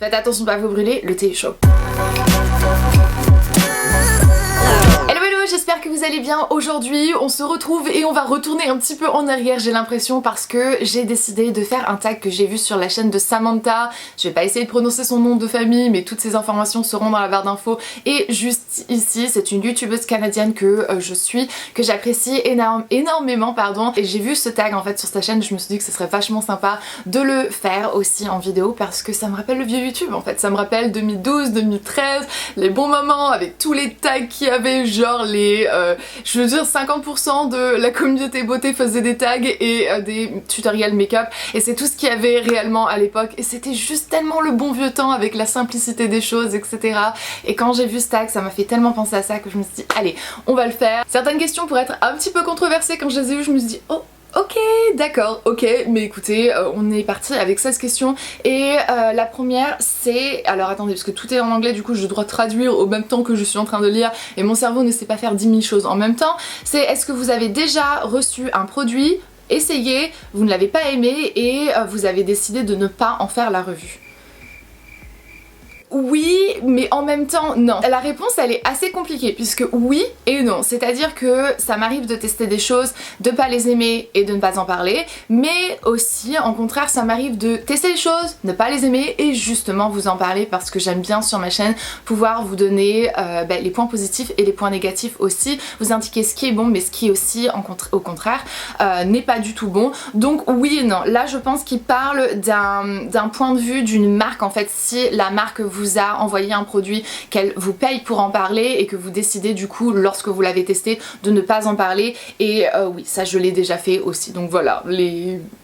Faites attention de pas vous brûler, le thé est chaud. J'espère que vous allez bien. Aujourd'hui on se retrouve et on va retourner un petit peu en arrière, j'ai l'impression, parce que j'ai décidé de faire un tag que j'ai vu sur la chaîne de Samantha. Je vais pas essayer de prononcer son nom de famille, mais toutes ces informations seront dans la barre d'infos. Et juste ici, c'est une youtubeuse canadienne que je suis, que j'apprécie énormément pardon. Et j'ai vu ce tag en fait sur sa chaîne, je me suis dit que ce serait vachement sympa de le faire aussi en vidéo parce que ça me rappelle le vieux YouTube en fait. Ça me rappelle 2012, 2013, les bons moments avec tous les tags qu'il y avait, genre je veux dire 50% de la communauté beauté faisait des tags et des tutoriels make-up, et c'est tout ce qu'il y avait réellement à l'époque, et c'était juste tellement le bon vieux temps avec la simplicité des choses, etc. Et quand j'ai vu ce tag, ça m'a fait tellement penser à ça que je me suis dit allez, on va le faire. Certaines questions pourraient être un petit peu controversées, quand je les ai vues je me suis dit oh ok, d'accord, ok, mais écoutez, on est parti avec 16 questions et la première c'est... Alors attendez, parce que tout est en anglais, du coup je dois traduire au même temps que je suis en train de lire et mon cerveau ne sait pas faire 10 000 choses en même temps. C'est est-ce que vous avez déjà reçu un produit, essayé, vous ne l'avez pas aimé et vous avez décidé de ne pas en faire la revue? Oui, mais en même temps non. La réponse elle est assez compliquée puisque oui et non. C'est-à-dire que ça m'arrive de tester des choses, de pas les aimer et de ne pas en parler, mais aussi en contraire ça m'arrive de tester les choses, ne pas les aimer et justement vous en parler parce que j'aime bien sur ma chaîne pouvoir vous donner les points positifs et les points négatifs aussi, vous indiquer ce qui est bon mais ce qui aussi au contraire n'est pas du tout bon. Donc oui et non. Là je pense qu'il parle d'un point de vue d'une marque en fait. Si la marque vous a envoyé un produit, qu'elle vous paye pour en parler et que vous décidez du coup lorsque vous l'avez testé de ne pas en parler, et oui ça je l'ai déjà fait aussi. Donc voilà,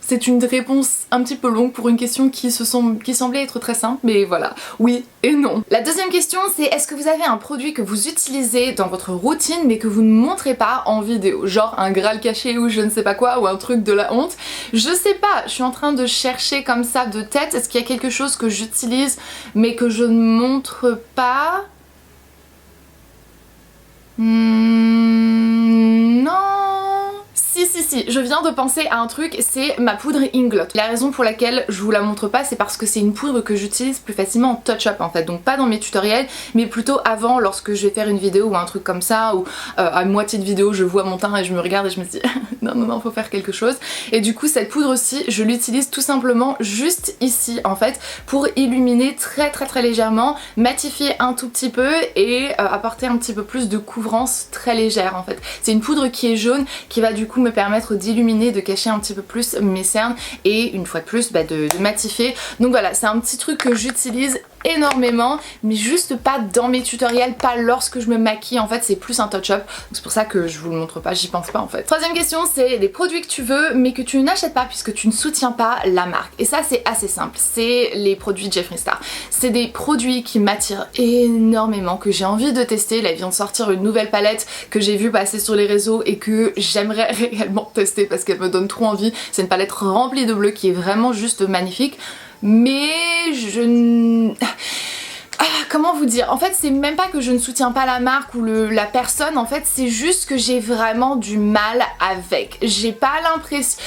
c'est une réponse un petit peu longue pour une question qui semblait être très simple, mais voilà, oui et non. La deuxième question c'est est-ce que vous avez un produit que vous utilisez dans votre routine mais que vous ne montrez pas en vidéo, genre un Graal caché ou je ne sais pas quoi, ou un truc de la honte. Je sais pas, je suis en train de chercher comme ça de tête, est-ce qu'il y a quelque chose que j'utilise mais que je ne montre pas? Non. Si, je viens de penser à un truc, c'est ma poudre Inglot. La raison pour laquelle je vous la montre pas, c'est parce que c'est une poudre que j'utilise plus facilement en touch-up en fait, donc pas dans mes tutoriels, mais plutôt avant lorsque je vais faire une vidéo ou un truc comme ça, ou à moitié de vidéo je vois mon teint et je me regarde et je me dis non, faut faire quelque chose. Et du coup cette poudre aussi, je l'utilise tout simplement juste ici en fait, pour illuminer très légèrement, matifier un tout petit peu et apporter un petit peu plus de couvrance très légère en fait. C'est une poudre qui est jaune, qui va du coup me permettre d'illuminer, de cacher un petit peu plus mes cernes et une fois de plus de matifier. Donc voilà, c'est un petit truc que j'utilise énormément, mais juste pas dans mes tutoriels, pas lorsque je me maquille en fait, c'est plus un touch-up, c'est pour ça que je vous le montre pas, j'y pense pas en fait. Troisième question, c'est des produits que tu veux mais que tu n'achètes pas puisque tu ne soutiens pas la marque, et ça c'est assez simple, c'est les produits Jeffree Star. C'est des produits qui m'attirent énormément, que j'ai envie de tester. Là ils viennent de sortir une nouvelle palette que j'ai vu passer sur les réseaux et que j'aimerais réellement tester parce qu'elle me donne trop envie. C'est une palette remplie de bleu qui est vraiment juste magnifique, mais comment vous dire, en fait c'est même pas que je ne soutiens pas la marque ou la personne, en fait c'est juste que j'ai vraiment du mal avec. J'ai pas l'impression...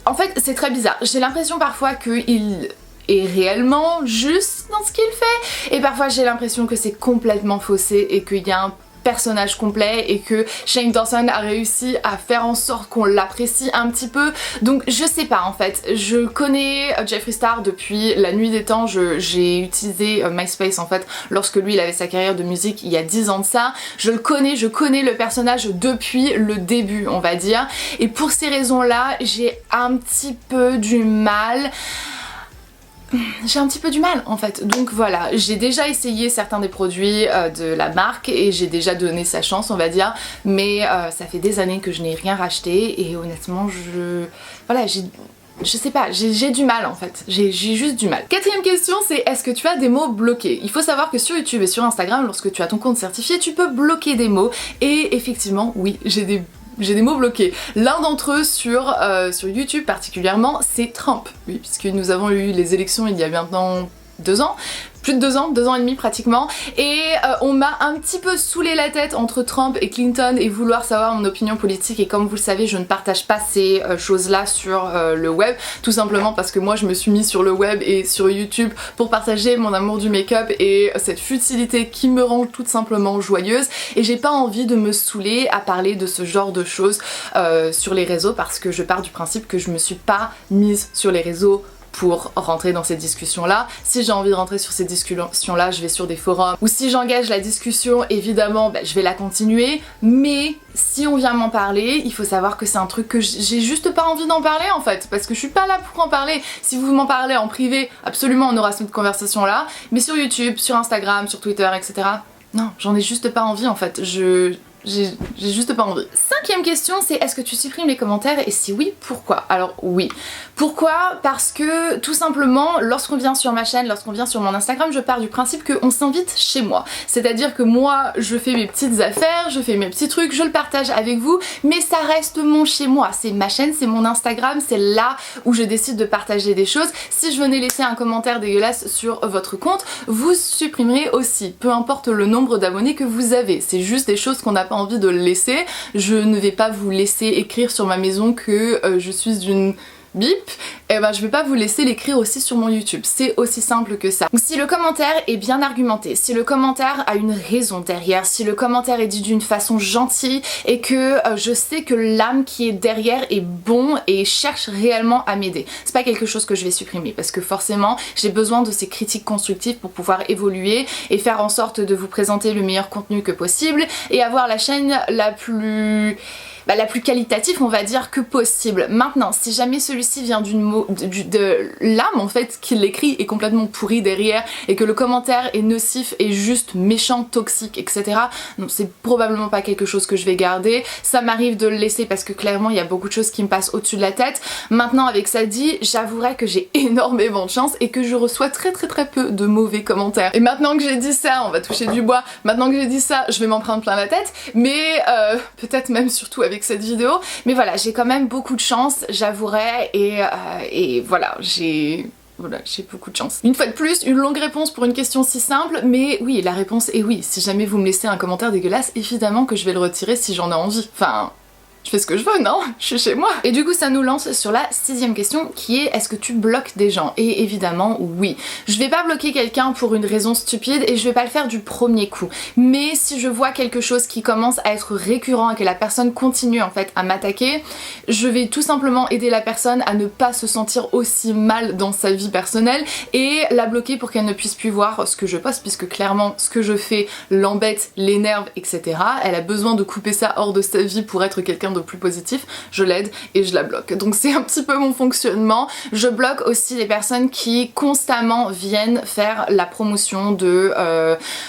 En fait c'est très bizarre, j'ai l'impression parfois qu'il est réellement juste dans ce qu'il fait et parfois j'ai l'impression que c'est complètement faussé et qu'il y a un personnage complet et que Shane Dawson a réussi à faire en sorte qu'on l'apprécie un petit peu. Donc je sais pas en fait, je connais Jeffree Star depuis la nuit des temps, j'ai utilisé MySpace en fait lorsque lui il avait sa carrière de musique il y a 10 ans de ça. Je connais le personnage depuis le début on va dire, et pour ces raisons là j'ai un petit peu du mal en fait. Donc voilà, j'ai déjà essayé certains des produits de la marque et j'ai déjà donné sa chance on va dire, mais ça fait des années que je n'ai rien racheté et honnêtement je sais pas, j'ai du mal en fait, j'ai juste du mal. Quatrième question c'est est-ce que tu as des mots bloqués? Il faut savoir que sur YouTube et sur Instagram, lorsque tu as ton compte certifié, tu peux bloquer des mots et effectivement oui, j'ai des mots bloqués. L'un d'entre eux sur YouTube particulièrement, c'est Trump. Oui, puisque nous avons eu les élections il y a maintenant 2 ans, plus de 2 ans, 2 ans et demi pratiquement, et on m'a un petit peu saoulé la tête entre Trump et Clinton et vouloir savoir mon opinion politique, et comme vous le savez je ne partage pas ces choses-là sur le web, tout simplement parce que moi je me suis mis sur le web et sur YouTube pour partager mon amour du make-up et cette futilité qui me rend tout simplement joyeuse, et j'ai pas envie de me saouler à parler de ce genre de choses sur les réseaux, parce que je pars du principe que je me suis pas mise sur les réseaux pour rentrer dans ces discussions là. Si j'ai envie de rentrer sur ces discussions là, je vais sur des forums, ou si j'engage la discussion évidemment je vais la continuer, mais si on vient m'en parler, il faut savoir que c'est un truc que j'ai juste pas envie d'en parler en fait, parce que je suis pas là pour en parler. Si vous m'en parlez en privé, absolument on aura cette conversation là, mais sur YouTube, sur Instagram, sur Twitter, etc. non, j'en ai juste pas envie en fait, j'ai juste pas envie. 5e question, c'est est-ce que tu supprimes les commentaires, et si oui, pourquoi? Alors oui. Pourquoi? Parce que tout simplement, lorsqu'on vient sur ma chaîne, lorsqu'on vient sur mon Instagram, je pars du principe qu'on s'invite chez moi. C'est-à-dire que moi, je fais mes petites affaires, je fais mes petits trucs, je le partage avec vous, mais ça reste mon chez moi. C'est ma chaîne, c'est mon Instagram, c'est là où je décide de partager des choses. Si je venais laisser un commentaire dégueulasse sur votre compte, vous supprimerez aussi, peu importe le nombre d'abonnés que vous avez. C'est juste des choses qu'on n'a pas envie de laisser. Je ne vais pas vous laisser écrire sur ma maison que je suis une bip, et je vais pas vous laisser l'écrire aussi sur mon YouTube. C'est aussi simple que ça. Donc si le commentaire est bien argumenté, si le commentaire a une raison derrière, si le commentaire est dit d'une façon gentille et que je sais que l'âme qui est derrière est bon et cherche réellement à m'aider, c'est pas quelque chose que je vais supprimer, parce que forcément j'ai besoin de ces critiques constructives pour pouvoir évoluer et faire en sorte de vous présenter le meilleur contenu que possible et avoir la chaîne la plus qualitative on va dire que possible. Maintenant, si jamais celui-ci vient de l'âme en fait qui l'écrit est complètement pourri derrière, et que le commentaire est nocif et juste méchant, toxique, etc. non, c'est probablement pas quelque chose que je vais garder. Ça m'arrive de le laisser parce que clairement il y a beaucoup de choses qui me passent au-dessus de la tête. Maintenant, avec ça dit, j'avouerai que j'ai énormément de chance et que je reçois très peu de mauvais commentaires. Et maintenant que j'ai dit ça, on va toucher du bois, maintenant que j'ai dit ça, je vais m'en prendre plein la tête, mais peut-être même surtout avec cette vidéo, mais voilà, j'ai quand même beaucoup de chance, j'avouerai, et voilà, j'ai beaucoup de chance. Une fois de plus, une longue réponse pour une question si simple, mais oui, la réponse est oui. Si jamais vous me laissez un commentaire dégueulasse, évidemment que je vais le retirer si j'en ai envie. Enfin, je fais ce que je veux, non? Je suis chez moi. Et du coup ça nous lance sur la 6e question qui est est-ce que tu bloques des gens? Et évidemment oui. Je vais pas bloquer quelqu'un pour une raison stupide et je vais pas le faire du premier coup. Mais si je vois quelque chose qui commence à être récurrent et que la personne continue en fait à m'attaquer, je vais tout simplement aider la personne à ne pas se sentir aussi mal dans sa vie personnelle et la bloquer pour qu'elle ne puisse plus voir ce que je poste, puisque clairement ce que je fais l'embête, l'énerve, etc. Elle a besoin de couper ça hors de sa vie pour être quelqu'un de plus positif, je l'aide et je la bloque. Donc c'est un petit peu mon fonctionnement. Je bloque aussi les personnes qui constamment viennent faire la promotion de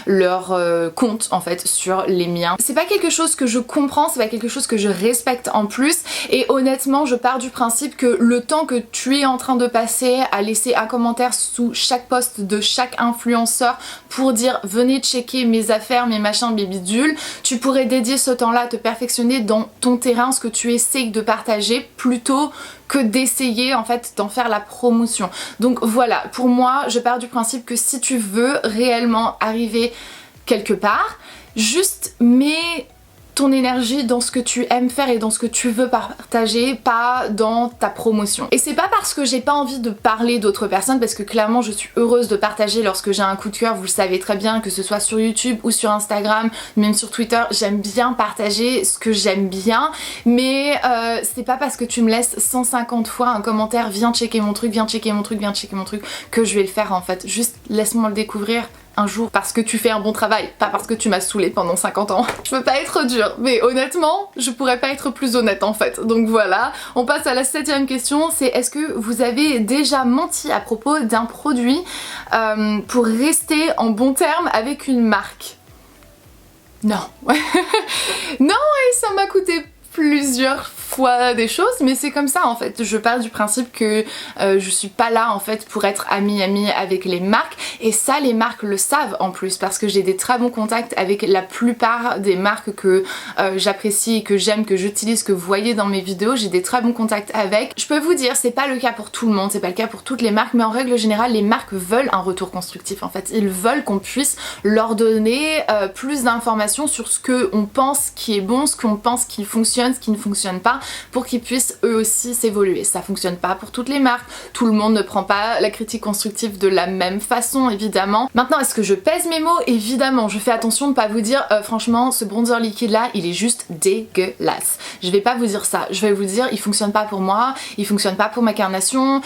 leur compte en fait sur les miens. C'est pas quelque chose que je comprends, c'est pas quelque chose que je respecte en plus, et honnêtement je pars du principe que le temps que tu es en train de passer à laisser un commentaire sous chaque post de chaque influenceur pour dire venez checker mes affaires, mes machins, mes bidules, tu pourrais dédier ce temps-là à te perfectionner dans ton terrain, ce que tu essayes de partager, plutôt que d'essayer en fait d'en faire la promotion. Donc voilà, pour moi je pars du principe que si tu veux réellement arriver quelque part, juste mets ton énergie dans ce que tu aimes faire et dans ce que tu veux partager, pas dans ta promotion. Et c'est pas parce que j'ai pas envie de parler d'autres personnes, parce que clairement je suis heureuse de partager lorsque j'ai un coup de cœur, vous le savez très bien, que ce soit sur YouTube ou sur Instagram, même sur Twitter, j'aime bien partager ce que j'aime bien, mais c'est pas parce que tu me laisses 150 fois un commentaire viens checker mon truc, viens checker mon truc, viens checker mon truc, que je vais le faire en fait. Juste laisse-moi le découvrir un jour parce que tu fais un bon travail, pas parce que tu m'as saoulé pendant 50 ans. Je veux pas être dure, mais honnêtement, je pourrais pas être plus honnête en fait. Donc voilà, on passe à la 7e question, c'est est-ce que vous avez déjà menti à propos d'un produit pour rester en bon terme avec une marque? Non. Non, et ça m'a coûté plusieurs fois des choses, mais c'est comme ça en fait. Je pars du principe que je suis pas là en fait pour être amie avec les marques, et ça les marques le savent en plus, parce que j'ai des très bons contacts avec la plupart des marques que j'apprécie, que j'aime, que j'utilise, que vous voyez dans mes vidéos. J'ai des très bons contacts avec. Je peux vous dire, c'est pas le cas pour tout le monde, c'est pas le cas pour toutes les marques, mais en règle générale les marques veulent un retour constructif en fait. Ils veulent qu'on puisse leur donner plus d'informations sur ce qu'on pense qui est bon, ce qu'on pense qui fonctionne, ce qui ne fonctionne pas, pour qu'ils puissent eux aussi s'évoluer. Ça fonctionne pas pour toutes les marques, tout le monde ne prend pas la critique constructive de la même façon évidemment. Maintenant, est-ce que je pèse mes mots? Évidemment, je fais attention de pas vous dire franchement ce bronzer liquide là il est juste dégueulasse. Je vais pas vous dire ça, je vais vous dire il fonctionne pas pour moi, il fonctionne pas pour ma carnation,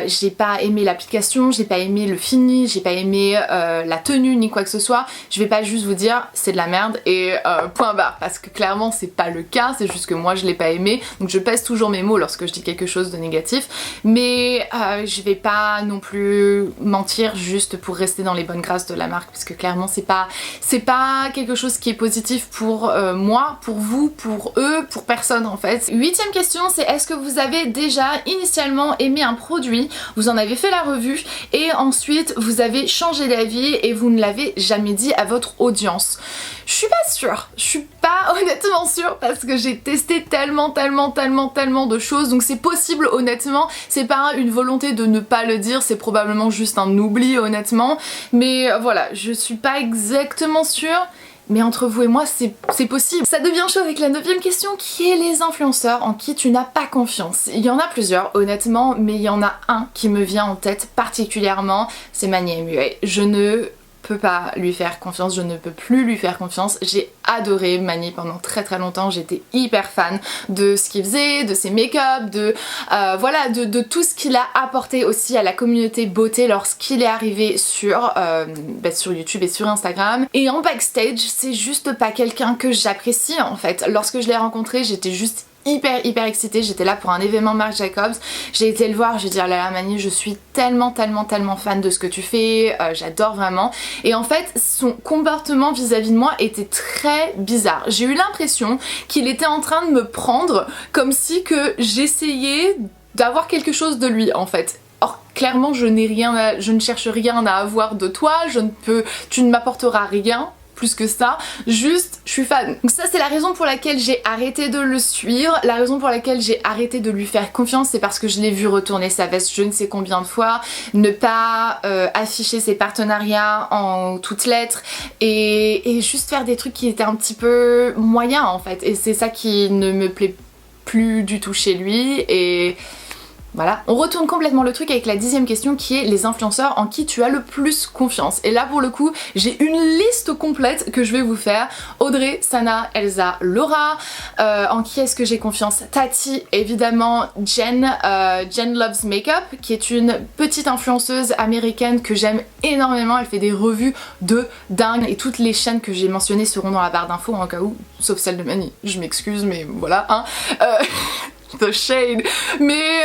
j'ai pas aimé l'application, j'ai pas aimé le fini, j'ai pas aimé la tenue ni quoi que ce soit. Je vais pas juste vous dire c'est de la merde et point barre, parce que clairement c'est pas le cas, c'est juste que moi je l'ai pas aimé, donc je pèse toujours mes mots lorsque je dis quelque chose de négatif, mais je vais pas non plus mentir juste pour rester dans les bonnes grâces de la marque, parce que clairement c'est pas quelque chose qui est positif pour moi, pour vous, pour eux, pour personne en fait. 8ème question, c'est est-ce que vous avez déjà initialement aimé un produit, vous en avez fait la revue et ensuite vous avez changé d'avis et vous ne l'avez jamais dit à votre audience? Je suis pas sûre, je suis pas honnêtement sûre, parce que j'ai testé tellement de choses, donc c'est possible honnêtement, c'est pas une volonté de ne pas le dire, c'est probablement juste un oubli honnêtement, mais voilà, je suis pas exactement sûre. Mais entre vous et moi, c'est possible. Ça devient chaud avec la 9ème question, qui est les influenceurs en qui tu n'as pas confiance. Il y en a plusieurs honnêtement, mais il y en a un qui me vient en tête particulièrement, c'est Manny MUA. Je ne peux pas lui faire confiance, je ne peux plus lui faire confiance. J'ai adoré Manny pendant très longtemps, j'étais hyper fan de ce qu'il faisait, de ses make-up, voilà, de tout ce qu'il a apporté aussi à la communauté beauté lorsqu'il est arrivé sur YouTube et sur Instagram. Et en backstage, c'est juste pas quelqu'un que j'apprécie en fait. Lorsque je l'ai rencontré, j'étais juste hyper excitée, j'étais là pour un événement Marc Jacobs, j'ai été le voir, je lui ai dit oh là là Manny, je suis tellement fan de ce que tu fais, j'adore vraiment. Et en fait son comportement vis-à-vis de moi était très bizarre. J'ai eu l'impression qu'il était en train de me prendre comme si que j'essayais d'avoir quelque chose de lui en fait. Or clairement je ne cherche rien à avoir de toi, tu ne m'apporteras rien plus que ça, juste je suis fan. Donc ça c'est la raison pour laquelle j'ai arrêté de le suivre, la raison pour laquelle j'ai arrêté de lui faire confiance, c'est parce que je l'ai vu retourner sa veste je ne sais combien de fois, ne pas afficher ses partenariats en toutes lettres et juste faire des trucs qui étaient un petit peu moyens en fait, et c'est ça qui ne me plaît plus du tout chez lui. Et voilà, on retourne complètement le truc avec la 10ème question, qui est les influenceurs en qui tu as le plus confiance. Et là pour le coup j'ai une liste complète que je vais vous faire. Audrey, Sana, Elsa, Laura. En qui est-ce que j'ai confiance? Tati évidemment, Jen Loves Makeup, qui est une petite influenceuse américaine que j'aime énormément. Elle fait des revues de dingue et toutes les chaînes que j'ai mentionnées seront dans la barre d'infos en cas où, sauf celle de Manny, je m'excuse mais voilà hein. The shade. Mais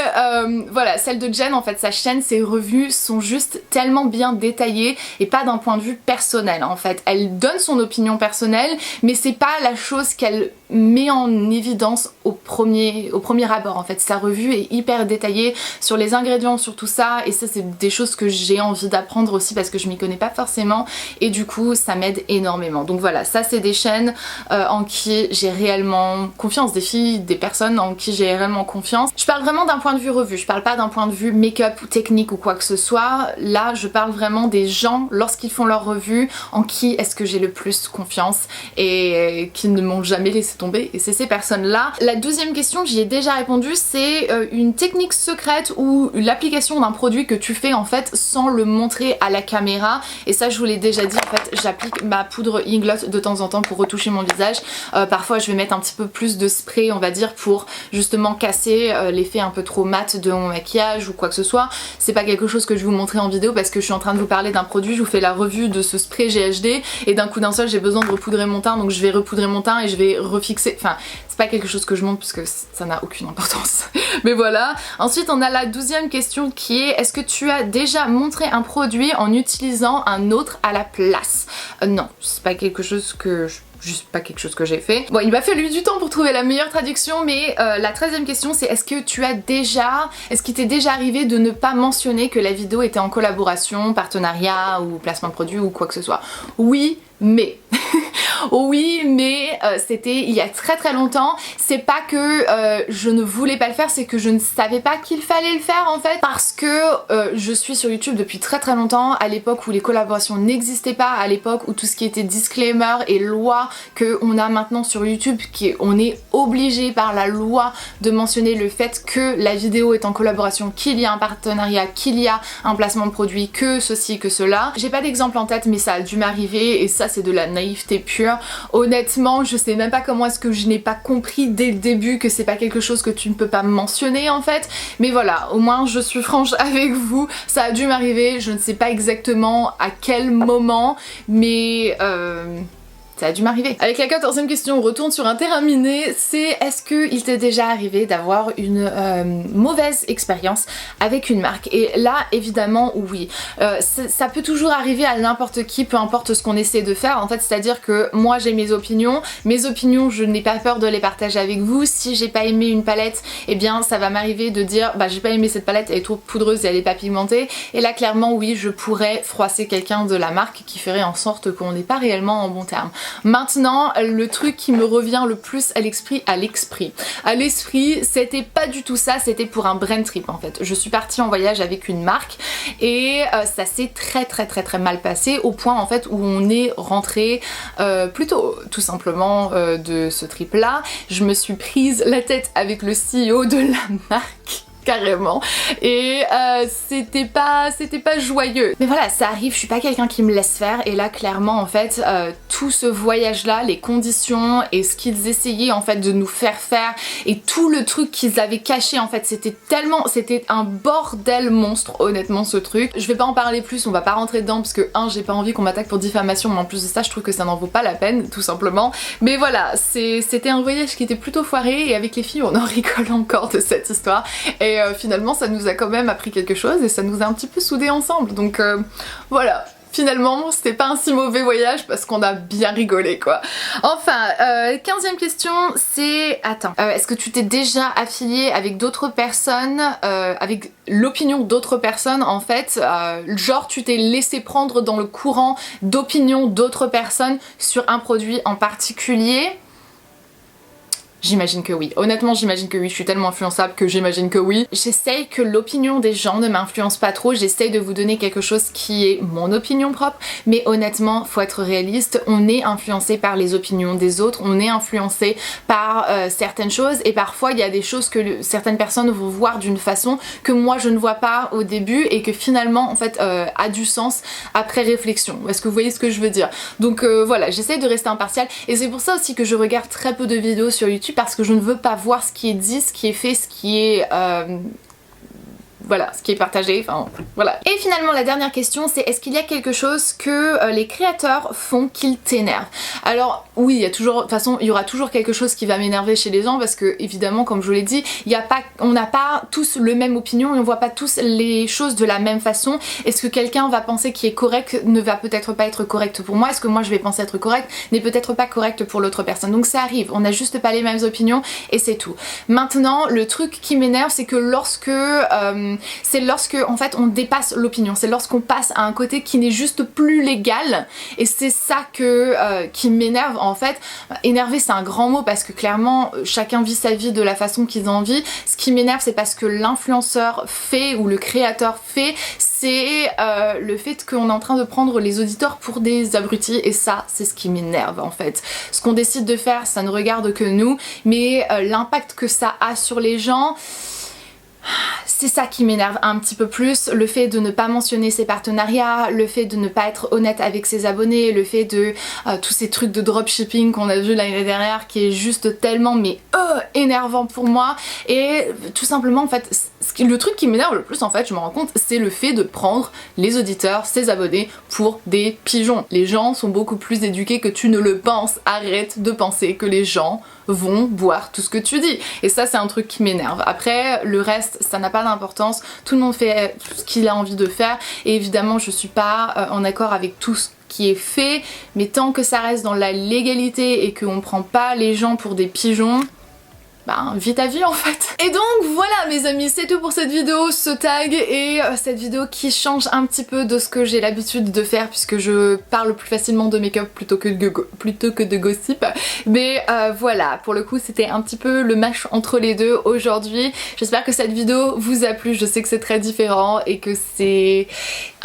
voilà, celle de Jen en fait, sa chaîne, ses revues sont juste tellement bien détaillées et pas d'un point de vue personnel en fait. Elle donne son opinion personnelle mais c'est pas la chose qu'elle met en évidence au premier abord en fait. Sa revue est hyper détaillée sur les ingrédients, sur tout ça, et ça c'est des choses que j'ai envie d'apprendre aussi parce que je m'y connais pas forcément et du coup ça m'aide énormément. Donc voilà, ça c'est des chaînes en qui j'ai réellement confiance, des filles, des personnes en qui j'ai réellement confiance. Je parle vraiment d'un point de vue revue, je parle pas d'un point de vue make-up ou technique ou quoi que ce soit. Là je parle vraiment des gens lorsqu'ils font leur revue, en qui est-ce que j'ai le plus confiance et qui ne m'ont jamais laissé tomber, et c'est ces personnes là. La 12ème question, j'y ai déjà répondu, c'est une technique secrète ou l'application d'un produit que tu fais en fait sans le montrer à la caméra, et ça je vous l'ai déjà dit en fait, j'applique ma poudre Inglot de temps en temps pour retoucher mon visage. Parfois je vais mettre un petit peu plus de spray on va dire pour justement casser l'effet un peu trop mat de mon maquillage ou quoi que ce soit. C'est pas quelque chose que je vais vous montrer en vidéo parce que je suis en train de vous parler d'un produit, je vous fais la revue de ce spray GHD et d'un coup d'un seul j'ai besoin de repoudrer mon teint, donc je vais repoudrer mon teint et je vais refixer, enfin c'est pas quelque chose que je montre parce que ça n'a aucune importance. Mais voilà. Ensuite on a la 12ème question qui est est-ce que tu as déjà montré un produit en utilisant un autre à la place? Non, c'est pas quelque chose que juste pas quelque chose que j'ai fait. Bon, il m'a fallu du temps pour trouver la meilleure traduction, mais la 13e question c'est est-ce qu'il t'est déjà arrivé de ne pas mentionner que la vidéo était en collaboration, partenariat ou placement de produit ou quoi que ce soit? Oui, mais oui, mais c'était il y a très longtemps. C'est pas que je ne voulais pas le faire, c'est que je ne savais pas qu'il fallait le faire en fait, parce que je suis sur YouTube depuis très longtemps, à l'époque où les collaborations n'existaient pas, à l'époque où tout ce qui était disclaimer et loi que on a maintenant sur YouTube, on est obligé par la loi de mentionner le fait que la vidéo est en collaboration, qu'il y a un partenariat, qu'il y a un placement de produit, que ceci, que cela. J'ai pas d'exemple en tête, mais ça a dû m'arriver et ça c'est de la naïveté pure. Honnêtement, je sais même pas comment est-ce que je n'ai pas compris dès le début que c'est pas quelque chose que tu ne peux pas mentionner en fait. Mais voilà, au moins je suis franche avec vous, ça a dû m'arriver, je ne sais pas exactement à quel moment, mais ça a dû m'arriver. Avec la 14e question, on retourne sur un terrain miné, c'est est-ce qu'il t'est déjà arrivé d'avoir une mauvaise expérience avec une marque? Et là, évidemment, oui. Ça peut toujours arriver à n'importe qui, peu importe ce qu'on essaie de faire, en fait, c'est-à-dire que moi j'ai mes opinions, je n'ai pas peur de les partager avec vous. Si j'ai pas aimé une palette, eh bien ça va m'arriver de dire bah j'ai pas aimé cette palette, elle est trop poudreuse et elle est pas pigmentée, et là clairement oui, je pourrais froisser quelqu'un de la marque qui ferait en sorte qu'on n'est pas réellement en bon terme. Maintenant, le truc qui me revient le plus à l'esprit, c'était pas du tout ça, c'était pour un brand trip en fait. Je suis partie en voyage avec une marque et ça s'est très mal passé, au point en fait où on est rentré plutôt tout simplement de ce trip là. Je me suis prise la tête avec le CEO de la marque, carrément, et c'était pas joyeux, mais voilà, ça arrive, je suis pas quelqu'un qui me laisse faire, et là clairement en fait tout ce voyage là, les conditions et ce qu'ils essayaient en fait de nous faire faire et tout le truc qu'ils avaient caché en fait, c'était un bordel monstre honnêtement ce truc. Je vais pas en parler plus, on va pas rentrer dedans parce que j'ai pas envie qu'on m'attaque pour diffamation, mais en plus de ça je trouve que ça n'en vaut pas la peine tout simplement, mais voilà, c'était un voyage qui était plutôt foiré, et avec les filles on en rigole encore de cette histoire, et finalement ça nous a quand même appris quelque chose et ça nous a un petit peu soudés ensemble, donc voilà. Finalement, c'était pas un si mauvais voyage parce qu'on a bien rigolé quoi. Enfin, 15e question, c'est... Attends, est-ce que tu t'es déjà affilié avec d'autres personnes, avec l'opinion d'autres personnes en fait, genre tu t'es laissé prendre dans le courant d'opinion d'autres personnes sur un produit en particulier? J'imagine que oui. Honnêtement, j'imagine que oui. Je suis tellement influençable que j'imagine que oui. J'essaye que l'opinion des gens ne m'influence pas trop. J'essaye de vous donner quelque chose qui est mon opinion propre. Mais honnêtement, faut être réaliste. On est influencé par les opinions des autres. On est influencé par certaines choses. Et parfois, il y a des choses que certaines personnes vont voir d'une façon que moi, je ne vois pas au début. Et que finalement, en fait, a du sens après réflexion. Est-ce que vous voyez ce que je veux dire? Donc voilà, j'essaye de rester impartiale. Et c'est pour ça aussi que je regarde très peu de vidéos sur YouTube, parce que je ne veux pas voir ce qui est dit, ce qui est fait, ce qui est voilà, ce qui est partagé, enfin voilà. Et finalement la dernière question, c'est est-ce qu'il y a quelque chose que les créateurs font qui t'énerve? Alors oui, il y a toujours, de toute façon il y aura toujours quelque chose qui va m'énerver chez les gens, parce que évidemment comme je vous l'ai dit, on n'a pas tous le même opinion et on voit pas tous les choses de la même façon. Est-ce que quelqu'un va penser qui est correct ne va peut-être pas être correct pour moi? Est-ce que moi je vais penser être correct n'est peut-être pas correct pour l'autre personne? Donc ça arrive, on n'a juste pas les mêmes opinions et c'est tout. Maintenant le truc qui m'énerve, c'est que lorsque en fait on dépasse l'opinion, c'est lorsqu'on passe à un côté qui n'est juste plus légal, et c'est ça qui m'énerve en fait. Énerver c'est un grand mot parce que clairement chacun vit sa vie de la façon qu'ils ont envie. Ce qui m'énerve c'est parce que l'influenceur fait ou le créateur fait, c'est le fait qu'on est en train de prendre les auditeurs pour des abrutis, et ça c'est ce qui m'énerve en fait. Ce qu'on décide de faire ça ne regarde que nous, mais l'impact que ça a sur les gens, c'est ça qui m'énerve un petit peu plus. Le fait de ne pas mentionner ses partenariats, le fait de ne pas être honnête avec ses abonnés, le fait de tous ces trucs de dropshipping qu'on a vu l'année dernière, qui est juste tellement énervant pour moi. Et tout simplement en fait, le truc qui m'énerve le plus en fait, je me rends compte, c'est le fait de prendre les auditeurs, ses abonnés pour des pigeons. Les gens sont beaucoup plus éduqués que tu ne le penses. Arrête de penser que les gens vont boire tout ce que tu dis, et ça c'est un truc qui m'énerve. Après le reste ça n'a pas d'importance, tout le monde fait ce qu'il a envie de faire, et évidemment je suis pas en accord avec tout ce qui est fait, mais tant que ça reste dans la légalité et qu'on prend pas les gens pour des pigeons, ben vis ta vie en fait. Et donc voilà mes amis, c'est tout pour cette vidéo, ce tag et cette vidéo qui change un petit peu de ce que j'ai l'habitude de faire puisque je parle plus facilement de make-up plutôt que de gossip. Mais voilà, pour le coup c'était un petit peu le match entre les deux aujourd'hui. J'espère que cette vidéo vous a plu, je sais que c'est très différent et que c'est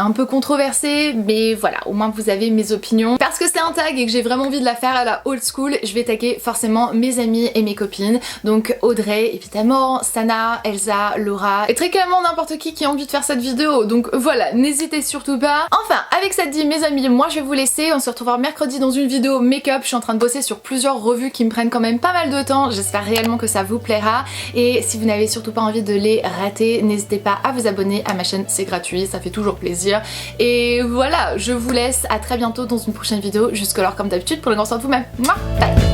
un peu controversé, mais voilà, au moins vous avez mes opinions. Parce que c'est un tag et que j'ai vraiment envie de la faire à la old school, je vais taguer forcément mes amis et mes copines. Donc Audrey évidemment, Sana, Elsa, Laura et très clairement n'importe qui a envie de faire cette vidéo. Donc voilà, n'hésitez surtout pas. Enfin, avec ça dit mes amis, moi je vais vous laisser. On se retrouvera mercredi dans une vidéo make-up. Je suis en train de bosser sur plusieurs revues qui me prennent quand même pas mal de temps. J'espère réellement que ça vous plaira. Et si vous n'avez surtout pas envie de les rater, n'hésitez pas à vous abonner à ma chaîne, c'est gratuit, ça fait toujours plaisir. Et voilà, je vous laisse, à très bientôt dans une prochaine vidéo. Jusqu'alors comme d'habitude, prenez grand soin de vous-même. Bye.